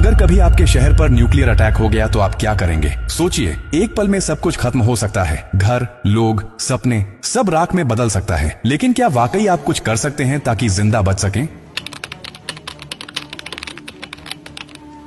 अगर कभी आपके शहर पर न्यूक्लियर अटैक हो गया तो आप क्या करेंगे? सोचिए, एक पल में सब कुछ खत्म हो सकता है। घर, लोग, सपने, सब राख में बदल सकता है। लेकिन क्या वाकई आप कुछ कर सकते हैं ताकि जिंदा बच सकें?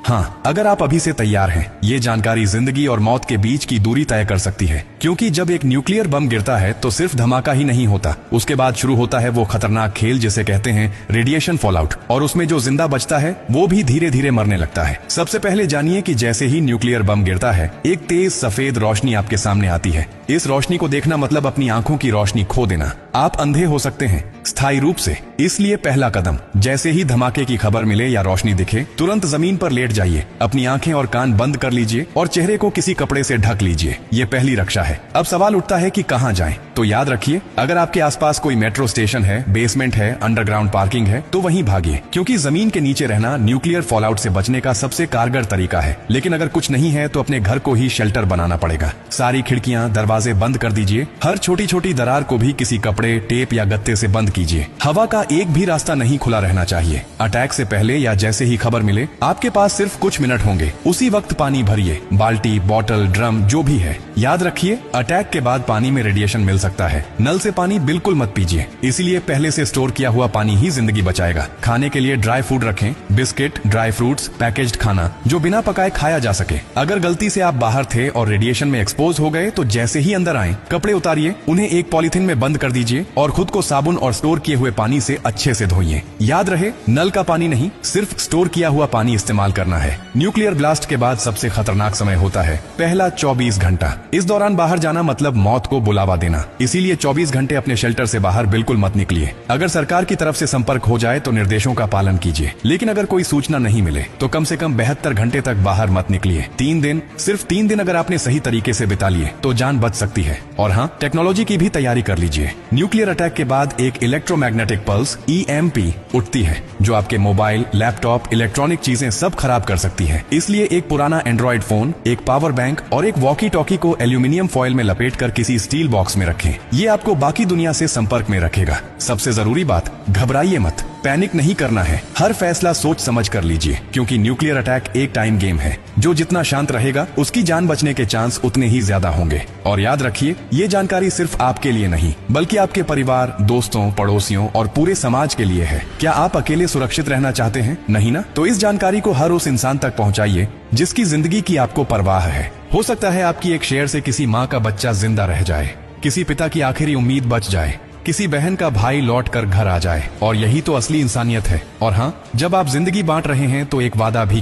हाँ, अगर आप अभी से तैयार हैं, ये जानकारी जिंदगी और मौत के बीच की दूरी तय कर सकती है। क्योंकि जब एक न्यूक्लियर बम गिरता है तो सिर्फ धमाका ही नहीं होता, उसके बाद शुरू होता है वो खतरनाक खेल जिसे कहते हैं रेडिएशन फॉलआउट। और उसमें जो जिंदा बचता है वो भी धीरे धीरे मरने लगता है। सबसे पहले जानिए कि जैसे ही न्यूक्लियर बम गिरता है, एक तेज सफेद रोशनी आपके सामने आती है। इस रोशनी को देखना मतलब अपनी आंखों की रोशनी खो देना। आप अंधे हो सकते हैं, स्थायी रूप से। इसलिए पहला कदम, जैसे ही धमाके की खबर मिले या रोशनी दिखे, तुरंत जमीन पर लेट जाइए, अपनी आंखें और कान बंद कर लीजिए और चेहरे को किसी कपड़े से ढक लीजिए। ये पहली रक्षा है। अब सवाल उठता है कि कहां जाएं? तो याद रखिए, अगर आपके आसपास कोई मेट्रो स्टेशन है, बेसमेंट है, अंडरग्राउंड पार्किंग है, तो वहीं भागिए, क्योंकि जमीन के नीचे रहना न्यूक्लियर फॉलआउट से बचने का सबसे कारगर तरीका है। लेकिन अगर कुछ नहीं है तो अपने घर को ही शेल्टर बनाना पड़ेगा। सारी खिड़कियां, दरवाजे बंद कर दीजिए। हर छोटी छोटी दरार को भी किसी कपड़े, टेप या गत्ते से बंद कीजिए। हवा का एक भी रास्ता नहीं खुला रहना चाहिए। अटैक से पहले या जैसे ही खबर मिले, आपके पास सिर्फ कुछ मिनट होंगे। उसी वक्त पानी भरिए, बाल्टी, बोतल, ड्रम, जो भी है। याद रखिए, अटैक के बाद पानी में रेडिएशन मिल सकता है। नल से पानी बिल्कुल मत पीजिए, इसीलिए पहले से स्टोर किया हुआ पानी ही जिंदगी बचाएगा। खाने के लिए ड्राई फूड रखें, बिस्किट, ड्राई फ्रूट्स, पैकेज्ड खाना जो बिना पकाए खाया जा सके। अगर गलती से आप बाहर थे और रेडिएशन में एक्सपोज हो गए तो जैसे ही अंदर आए, कपड़े उतारिए, उन्हें एक पॉलिथीन में बंद कर दीजिए और खुद को साबुन और स्टोर किए हुए पानी से अच्छे से धोइए। याद रहे, नल का पानी नहीं, सिर्फ स्टोर किया हुआ पानी इस्तेमाल करना है। न्यूक्लियर ब्लास्ट के बाद सबसे खतरनाक समय होता है पहला 24 घंटा। इस दौरान बाहर जाना मतलब मौत को बुलावा देना। इसीलिए 24 घंटे अपने शेल्टर से बाहर बिल्कुल मत निकलिए। अगर सरकार की तरफ से संपर्क हो जाए तो निर्देशों का पालन कीजिए। लेकिन अगर कोई सूचना नहीं मिले तो कम से कम 72 घंटे तक बाहर मत निकलिए। 3 दिन, सिर्फ 3 दिन अगर आपने सही तरीके से बिता लिए तो जान बच सकती है। और हाँ, टेक्नोलॉजी की भी तैयारी कर लीजिए। न्यूक्लियर अटैक के बाद एक इलेक्ट्रोमैग्नेटिक पल्स EMP उठती है, जो आपके मोबाइल, लैपटॉप, इलेक्ट्रॉनिक चीजें सब खराब कर सकती है। इसलिए एक पुराना एंड्रॉइड फोन, एक पावर बैंक और एक वॉकी टॉकी को एल्यूमिनियम फॉइल में लपेटकर किसी स्टील बॉक्स में रखें। ये आपको बाकी दुनिया से संपर्क में रखेगा। सबसे जरूरी बात, घबराइए मत, पैनिक नहीं करना है। हर फैसला सोच समझ कर लीजिए, क्योंकि न्यूक्लियर अटैक एक टाइम गेम है। जो जितना शांत रहेगा, उसकी जान बचने के चांस उतने ही ज्यादा होंगे। और याद रखिए, ये जानकारी सिर्फ आपके लिए नहीं, बल्कि आपके परिवार, दोस्तों, पड़ोसियों और पूरे समाज के लिए है। क्या आप अकेले सुरक्षित रहना चाहते हैं? नहीं ना? तो इस जानकारी को हर उस इंसान तक पहुंचाइए जिसकी जिंदगी की आपको परवाह है। हो सकता है आपकी एक शेयर से किसी माँ का बच्चा जिंदा रह जाए, किसी पिता की आखिरी उम्मीद बच जाए, किसी बहन का भाई लौट कर घर आ जाए। और यही तो असली इंसानियत है। और हाँ, जब आप जिंदगी बांट रहे हैं तो एक वादा भी